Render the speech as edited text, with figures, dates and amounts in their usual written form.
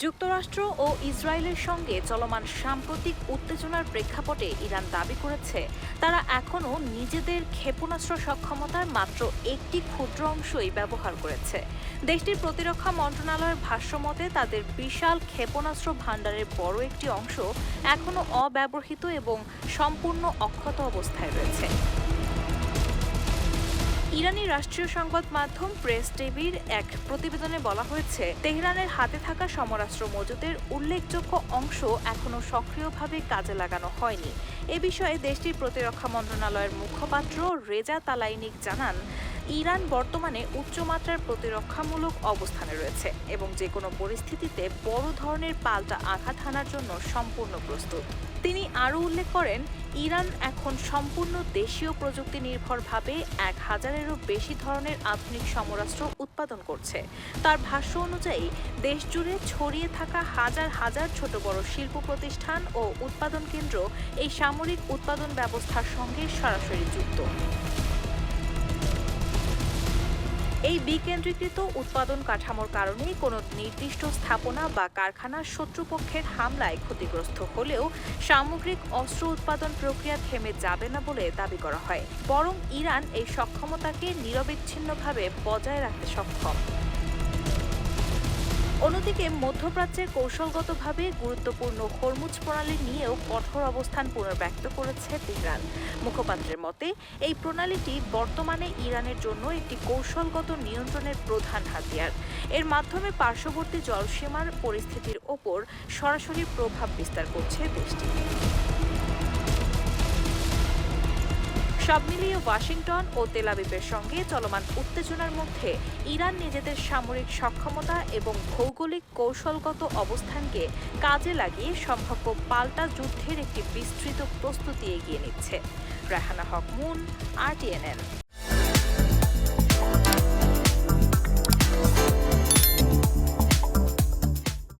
যুক্তরাষ্ট্র ও ইসরায়েলের সঙ্গে চলমান সাম্প্রতিক উত্তেজনার প্রেক্ষাপটে ইরান দাবি করেছে তারা এখনও নিজেদের ক্ষেপণাস্ত্র সক্ষমতার মাত্র একটি ক্ষুদ্র অংশই ব্যবহার করেছে। দেশটির প্রতিরক্ষা মন্ত্রণালয়ের ভাষ্যমতে তাদের বিশাল ক্ষেপণাস্ত্র ভাণ্ডারের বড় একটি অংশ এখনও অব্যবহৃত এবং সম্পূর্ণ অক্ষত অবস্থায় রয়েছে। ইরানি রাষ্ট্রীয় সংবাদ মাধ্যম প্রেস টিভির এক প্রতিবেদনে বলা হয়েছে, তেহরানের হাতে থাকা সমরাস্ত্র মজুদের উল্লেখযোগ্য অংশ এখনও সক্রিয়ভাবে কাজে লাগানো হয়নি। এ বিষয়ে দেশটির প্রতিরক্ষা মন্ত্রণালয়ের মুখপাত্র রেজা তালাইনিক জানান, ইরান বর্তমানে উচ্চমাত্রার প্রতিরক্ষামূলক অবস্থানে রয়েছে এবং যে কোনো পরিস্থিতিতে বড় ধরনের পাল্টা আঘাত হানার জন্য সম্পূর্ণ প্রস্তুত। তিনি আরও উল্লেখ করেন, ইরান এখন সম্পূর্ণ দেশীয় প্রযুক্তি নির্ভরভাবে 1000-এরও বেশি ধরনের আধুনিক সমরাস্ত্র উৎপাদন করছে। তার ভাষ্য অনুযায়ী দেশজুড়ে ছড়িয়ে থাকা হাজার হাজার ছোট বড় শিল্প প্রতিষ্ঠান ও উৎপাদন কেন্দ্র এই সামরিক উৎপাদন ব্যবস্থার সঙ্গে সরাসরি যুক্ত। এই বিকেন্দ্রীকৃত উৎপাদন কাঠামোর কারণে কোনো নির্দিষ্ট স্থাপনা বা কারখানা শত্রুপক্ষের হামলায় ক্ষতিগ্রস্ত হলেও সামগ্রিক অস্ত্র উৎপাদন প্রক্রিয়া থেমে যাবে না বলে দাবি করা হয়, বরং ইরান এই সক্ষমতাকে নিরবিচ্ছিন্নভাবে বজায় রাখতে সক্ষম। অন্যদিকে মধ্যপ্রাচ্যের কৌশলগতভাবে গুরুত্বপূর্ণ হরমুজ প্রণালী নিয়েও কঠোর অবস্থান পুনর্ব্যক্ত করেছে তেহরান। মুখপাত্রের মতে, এই প্রণালীটি বর্তমানে ইরানের জন্য একটি কৌশলগত নিয়ন্ত্রণের প্রধান হাতিয়ার। এর মাধ্যমে পার্শ্ববর্তী জলসীমার পরিস্থিতির ওপর সরাসরি প্রভাব বিস্তার করছে দেশটি। সব মিলিয়ে ওয়াশিংটন ও তেল আবিবের সঙ্গে চলমান উত্তেজনার মধ্যে ইরান নিজেদের সামরিক সক্ষমতা এবং ভৌগোলিক কৌশলগত অবস্থানকে কাজে লাগিয়ে সম্ভাব্য পাল্টা যুদ্ধের একটি বিস্তৃত প্রস্তুতি এগিয়ে নিচ্ছে। রাহানা হক মুন, RTNN।